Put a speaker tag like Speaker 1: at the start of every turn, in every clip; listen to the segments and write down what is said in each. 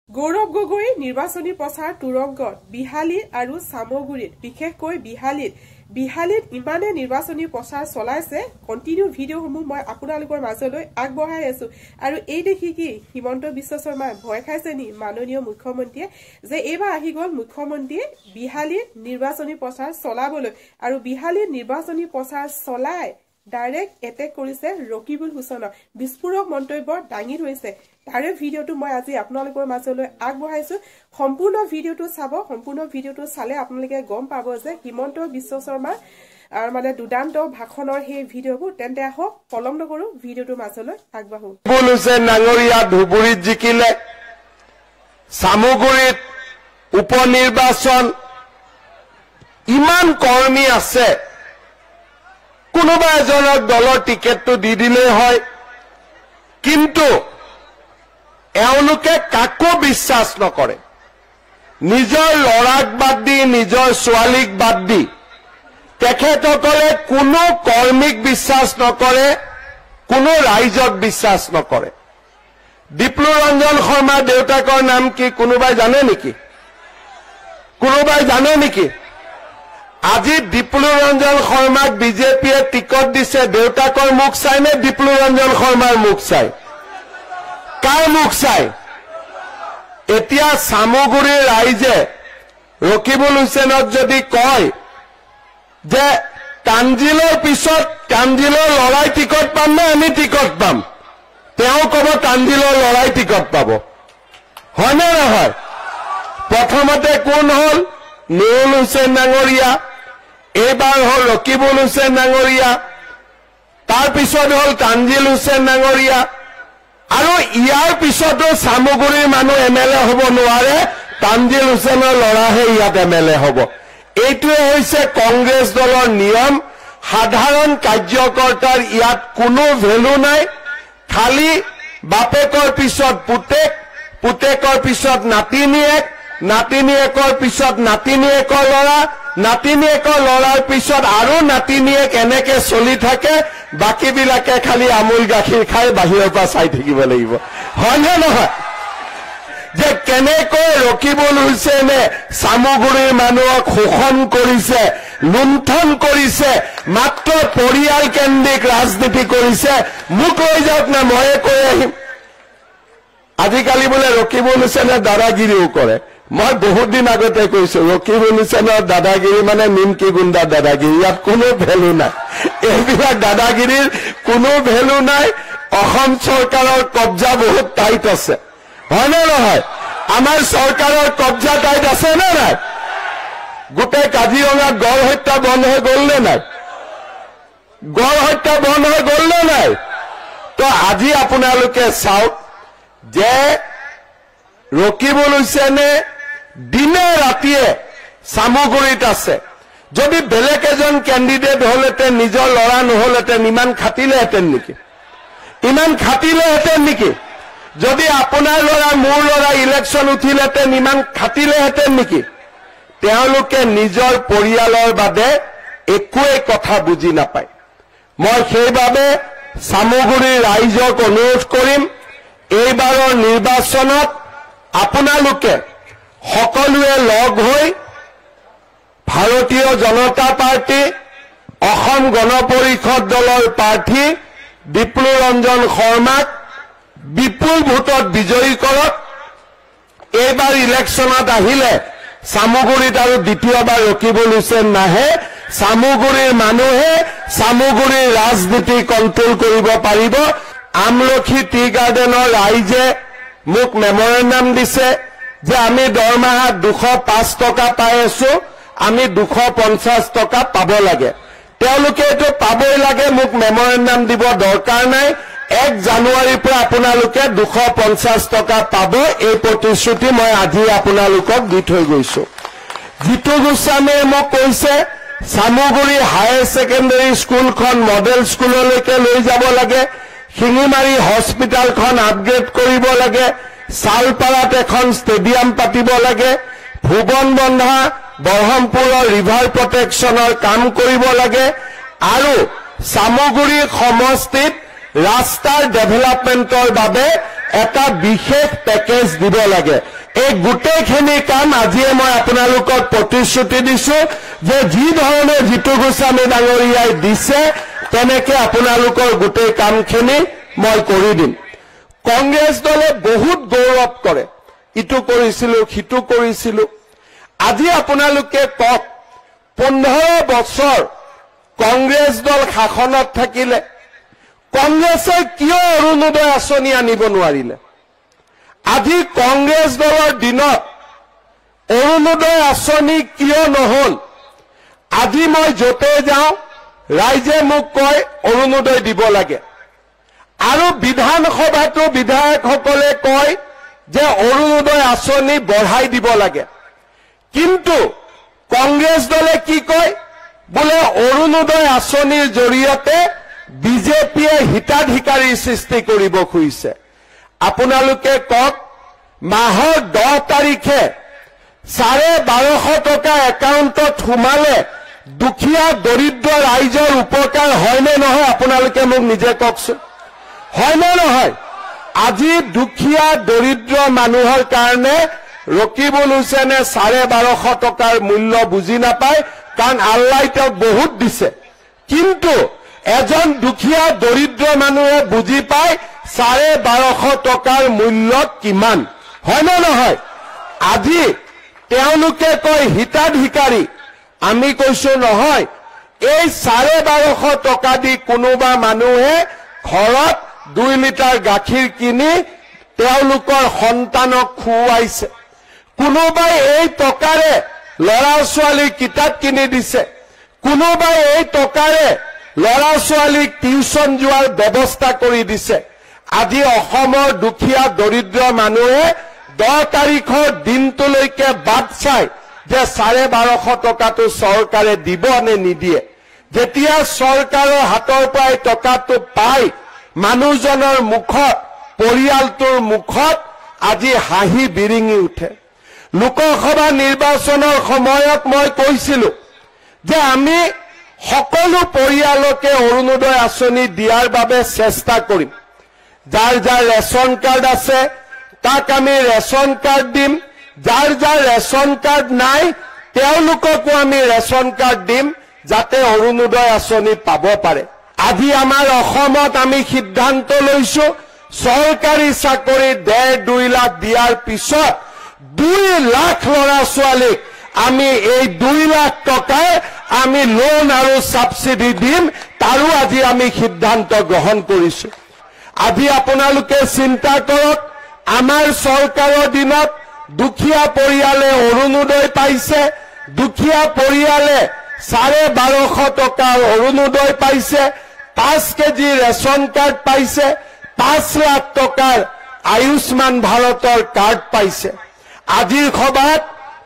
Speaker 1: গৌৰৱ গগৈ নিৰ্বাচনী প্ৰচাৰ তুৰংগত বিহালী আৰু সামগুৰিত বিশেষকৈ বিহালীত ইমানে নিৰ্বাচনী প্ৰচাৰ চলাইছে কন্টিনিউ ভিডিঅ'সমূহ মই আপোনালোকৰ মাজলৈ আগবঢ়াই আছো আৰু এই দেখি কি হিমন্ত বিশ্ব শৰ্মা ভয় খাইছে নি মাননীয় মুখ্যমন্ত্ৰীয়ে যে এইবাৰ আহি গল মুখ্যমন্ত্ৰীয়ে বিহালীত নিৰ্বাচনী প্ৰচাৰ চলাবলৈ আৰু বিহালীত নিৰ্বাচনী প্ৰচাৰ চলাই ডাইৰেক্ট এটেক কৰিছে ৰকিবুল হুছেইনৰ বিস্ফোৰক মন্তব্য দাঙি ধৰিছে তাৰে ভিডিঅ'টো মই আজি আপোনালোকৰ মাজলৈ আগবঢ়াইছো সম্পূৰ্ণ ভিডিঅ'টো চাব সম্পূৰ্ণ ভিডিঅ'টো চালে আপোনালোকে গম পাব যে হিমন্ত বিশ্ব শৰ্মা মানে দুদান্ত ভাষণৰ সেই ভিডিঅ'বোৰ তেন্তে আহক পলম নকৰো ভিডিঅ'টো মাজলৈ আগবাঢ়ো
Speaker 2: ৰকিবুল হুছেইন নাঙৰীয়া ধুবুৰীত জিকিলে সামগুৰিত উপনিৰ্বাচন ইমান কৰ্মী আছে কোনোবা এজনক দলৰ টিকেটটো দি দিলে হয় কিন্তু এওঁলোকে কাকো বিশ্বাস নকৰে নিজৰ লৰাক বাদ দি নিজৰ ছোৱালীক বাদ দি তেখেতসকলে কোনো কৰ্মীক বিশ্বাস নকৰে কোনো ৰাইজক বিশ্বাস নকৰে দীপ্লু ৰঞ্জন শৰ্মা দেউতাকৰ নাম কি কোনোবাই জানে নেকি আজি দীপ্লু ৰঞ্জন শৰ্মাক বিজেপিয়ে টিকট দিছে দেউতাকৰ মুখ চাই নে দীপ্লু ৰঞ্জন শৰ্মাৰ মুখ চাই কাৰ মুখ চাই এতিয়া সামগুৰিৰ ৰাইজে ৰকিবুল হুছেইনক যদি কয় যে কাঞ্জিলৰ পিছত কাঞ্জিলৰ লৰাই টিকট পাম নে আমি টিকট পাম তেওঁ ক'ব কাঞ্জিলৰ লৰাই টিকট পাব হয়নে নহয় প্ৰথমতে কোন হল নুৰুল হুছেইন নাঙৰীয়া এইবাৰ হল ৰকিবুল হুছেইন নাঙৰীয়া তাৰ পিছত হল কাঞ্জিল হুছেইন নাঙৰীয়া আৰু ইয়াৰ পিছতো সামগুৰিৰ মানুহ এমএলএ হ'ব নোৱাৰে কাঞ্জিল হুছেইনৰ লৰাহে ইয়াত এমএলএ হ'ব এইটোৱে হৈছে কংগ্ৰেছ দলৰ নিয়ম সাধাৰণ কাৰ্যকৰ্তাৰ ইয়াত কোনো ভেলু নাই খালি বাপেকৰ পিছত পুতেক পুতেকৰ পিছত নাতিনীয়েক নাতিনীয়েকৰ পিছত নাতিনীয়েকৰ লৰা নাতিনীয়েকৰ লৰাৰ পিছত আৰু নাতিনীয়েক এনেকে চলি থাকে বাকীবিলাকে খালি আমুল গাখীৰ খাই বাহিৰৰ পৰা চাই থাকিব লাগিব হয়নে নহয় যে কেনেকৈ ৰকিবুল হুছেইনে সামগুৰিৰ মানুহক শোষণ কৰিছে লুণ্ঠন কৰিছে মাত্ৰ পৰিয়াল কেন্দ্ৰিক ৰাজনীতি কৰিছে মোক লৈ যাওক না ময়ে কৈ আহিম আজিকালি বোলে ৰকিবুল হুছেইনে দাদাগিৰিও কৰে মই বহুত দিন আগতে কৈছো ৰকিবুল হুছেইনৰ দাদাগিৰি মানে নিমকি গুণ্ডা দাদাগিৰি ইয়াত কোনো ভেলু নাই এইবিলাক দাদাগিৰিৰ কোনো ভেলু নাই অসম চৰকাৰৰ কব্জা বহুত টাইট আছে হয়নে নহয় আমাৰ চৰকাৰৰ কব্জা টাইট আছে নে নাই গোটেই কাজিৰঙাত গড় হত্যা বন্ধ হৈ গল নে নাই গড় হত্যা বন্ধ হৈ গল নে নাই তো আজি আপোনালোকে চাওক যে ৰকিবুল হুছেইনে দিনে ৰাতিয়ে সামগুৰিত আছে যদি বেলেগ এজন কেণ্ডিডেট হলহেঁতেন নিজৰ লৰা নহলহেঁতেন ইমান খাটিলেহেঁতেন নেকি যদি আপোনাৰ লৰা মোৰ লৰা ইলেকশ্যন উঠিলেহেঁতেন ইমান খাটিলেহেঁতেন নেকি তেওঁলোকে নিজৰ পৰিয়ালৰ বাদে একোৱে কথা বুজি নাপায় মই সেইবাবে সামগুৰিৰ ৰাইজক অনুৰোধ কৰিম এইবাৰৰ নিৰ্বাচনত আপোনালোকে সকলোৱে লগ হৈ ভাৰতীয় জনতা পাৰ্টি অসম গণ পৰিষদ দলৰ প্ৰাৰ্থী দীপ্লু ৰঞ্জন শৰ্মাক বিপুল ভোটত বিজয়ী কৰক এইবাৰ ইলেকশ্যনত আহিলে সামগুৰিত আৰু দ্বিতীয়বাৰ ৰকিবুল হুছেইন নাহে সামগুৰিৰ মানুহে সামগুৰিৰ ৰাজনীতি কণ্ট্ৰোল কৰিব পাৰিব আমলখি টি গাৰ্ডেনৰ ৰাইজে মোক মেমৰেণ্ডাম দিছে যে আমি দৰমহাত 205 টকা পাই আছো আমি 250 টকা পাব লাগে তেওঁলোকে এটো পাবই লাগে মোক মেমৰেণ্ডাম দিব দৰকাৰ নাই 1 জানুৱাৰীৰ পৰা আপোনালোকে 250 টকা পাব এই প্ৰতিশ্ৰুতি মই আজি আপোনালোকক দি থৈ গৈছো জিতু গোস্বামীয়ে মোক কৈছে সামগুৰি হায়াৰ ছেকেণ্ডাৰী স্কুলখন মডেল স্কুললৈকে লৈ যাব লাগে শিঙিমাৰী হস্পিটালখন আপগ্ৰেড কৰিব লাগে সালপাৰাত এখন ষ্টেডিয়াম পাতিব লাগে ভুবন বন্ধা বৰহমপুৰৰ ৰিভাৰ প্ৰটেকশ্যনৰ কাম কৰিব লাগে আৰু সামগুৰি সমষ্টিত ৰাস্তাৰ ডেভেলপমেণ্টৰ বাবে এটা বিশেষ পেকেজ দিব লাগে এই গোটেইখিনি কাম আজিয়ে মই আপোনালোকক প্ৰতিশ্ৰুতি দিছো যে যি ধৰণে জিতু গোস্বামী ডাঙৰীয়াই দিছে তেনেকে আপোনালোকৰ গোটেই কামখিনি মই কৰি দিম কংগ্ৰেছ দলে বহুত গৌৰৱ কৰে ইটো কৰিছিলো সিটো কৰিছিলো আজি আপোনালোকে কক 15 বছৰ কংগ্ৰেছ দল শাসনত থাকিলে কংগ্ৰেছে কিয় অৰুণোদয় আঁচনি আনিব নোৱাৰিলে আজি কংগ্ৰেছ দলৰ দিনত অৰুণোদয় আঁচনি কিয় নহল আজি মই যতে যাওঁ ৰাইজে মোক কয় অৰুণোদয় দিব লাগে আৰু বিধানসভাতো বিধায়কসকলে কয় যে অৰুণোদয় আঁচনি বঢ়াই দিব লাগে কিন্তু কংগ্ৰেছ দলে কি কয় বোলে অৰুণোদয় আঁচনিৰ জৰিয়তে বিজেপিয়ে হিতাধিকাৰী সৃষ্টি কৰিব খুজিছে আপোনালোকে কক মাহৰ 10 তাৰিখে 1250 টকা একাউণ্টত সোমালে দুখীয়া দৰিদ্ৰ ৰাইজৰ উপকাৰ হয়নে নহয় আপোনালোকে মোক নিজে কওকচোন হয়নে নহয় আজি দুখীয়া দৰিদ্ৰ মানুহৰ কাৰণে ৰকিবুল হুছেইনে 1250 টকাৰ মূল্য বুজি নাপায় কাৰণ আল্লাহ তেওঁক বহুত দিছে কিন্তু এজন দুখীয়া দৰিদ্ৰ মানুহে বুজি পায় 1250 টকাৰ মূল্য কিমান হয়নে নহয় আজি তেওঁলোকে কয় হিতাধিকাৰী আমি কৈছো নহয় এই 1250 টকা দি কোনোবা মানুহে ঘৰত 2 লিটাৰ গাখীৰ কিনি তেওঁলোকৰ সন্তানক খুৱাইছে কোনোবাই এই টকাৰে লৰা ছোৱালী কিতাপ কিনি দিছে কোনোবাই এই টকাৰে লৰা ছোৱালীক টিউচন যোৱাৰ ব্যৱস্থা কৰি দিছে আজি অসমৰ দুখীয়া দৰিদ্ৰ মানুহে 10 তাৰিখৰ দিনটোলৈকে বাদ চাই যে 1250 টকাটো চৰকাৰে দিব নে নিদিয়ে যেতিয়া চৰকাৰৰ হাতৰ পৰা টকাটো পায় মানুহজনৰ মুখত পৰিয়ালটোৰ মুখত আজি হাঁহি বিৰিঙি উঠে লোকসভা নিৰ্বাচনৰ সময়ত মই কৈছিলো যে আমি সকলো পৰিয়ালকে অৰুণোদয় আঁচনি দিয়াৰ বাবে চেষ্টা কৰিম যাৰ যাৰ ৰেচন কাৰ্ড আছে তাক আমি ৰেচন কাৰ্ড দিম যাৰ যাৰ ৰেচন কাৰ্ড নাই তেওঁলোককো আমি ৰেচন কাৰ্ড দিম যাতে অৰুণোদয় আঁচনি পাব পাৰে আজি আমাৰ অসমত আমি সিদ্ধান্ত লৈছো চৰকাৰী চাকৰি 1.5-2 লাখ দিয়াৰ পিছত 2 লাখ লৰা ছোৱালীক আমি এই 2 লাখ টকা আমি লোন আৰু সাবসিডি দিম তাৰো আজি আমি সিদ্ধান্ত গ্ৰহণ কৰিছো আজি আপোনালোকে চিন্তা কৰক আমাৰ চৰকাৰৰ দিনত দুখীয়া পৰিয়ালে অৰুণোদয় পাইছে দুখীয়া পৰিয়ালে 1250 টকাৰ অৰুণোদয় পাইছে 5 কেজি ৰেচন কাৰ্ড পাইছে 5 লাখ টকাৰ আয়ুষ্মান ভাৰতৰ কাৰ্ড পাইছে আজিৰ সভাত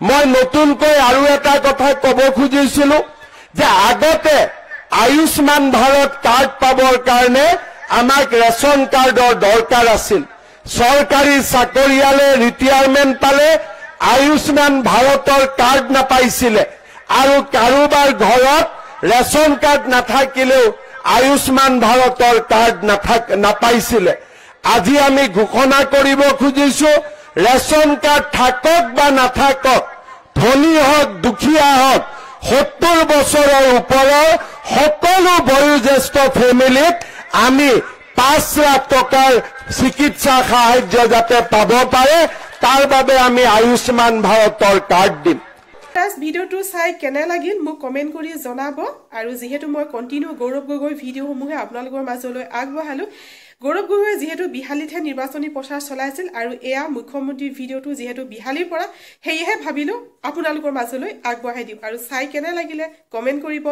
Speaker 2: মই নতুনকৈ আৰু এটা কথা ক'ব খুজিছিলো যে আগতে আয়ুষ্মান ভাৰত কাৰ্ড পাবৰ কাৰণে আমাক ৰেচন কাৰ্ডৰ দৰকাৰ আছিল চৰকাৰী চাকৰিয়ালে ৰিটায়াৰমেন্ট পালে আয়ুষ্মান ভাৰতৰ কাৰ্ড নাপাইছিলে আৰু কাৰোবাৰ ঘৰত ৰেচন কাৰ্ড নাথাকিলেও আয়ুষ্মান ভাৰতৰ কাৰ্ড নাপাইছিলে আজি আমি ঘোষণা কৰিব খুজিছো ৰেচন কাৰ্ড থাকক বা নাথাকক ধনী হওক দুখীয়া হওক 70 বছৰৰ ওপৰৰ সকলো বয়োজ্যেষ্ঠ ফেমিলিত আমি 5 লাখ টকাৰ চিকিৎসা সাহায্য যাতে পাব পাৰে তাৰ বাবে আমি আয়ুষ্মান ভাৰতৰ কাৰ্ড দিম
Speaker 1: ভিডিওটো চাই কেনে লাগিল মোক কমেন্ট কৰি জনাব আৰু যেহেতু মই কন্টিনিউ গৌৰৱ গগৈ ভিডিওসমূহে আপোনালোকৰ মাজলৈ আগবঢ়ালো গৌৰৱ গগৈ যেহেতু বিহালীতহে নিৰ্বাচনী প্ৰচাৰ চলাইছিল আৰু এয়া মুখ্যমন্ত্ৰী ভিডিওটো যেহেতু বিহালীৰ পৰা হেইহে ভাবিলো আপোনালোকৰ মাজলৈ আগবঢ়াই দিম আৰু চাই কেনে লাগিলে কমেন্ট কৰিব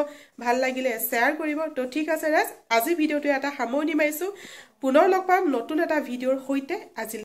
Speaker 1: ভাল লাগিলে শেয়াৰ কৰিব তো ঠিক আছে ৰাজ আজি ভিডিওটো এটা সামৰণি মাৰিছো পুনৰ লগ পাম নতুন এটা ভিডিওৰ সৈতে আজি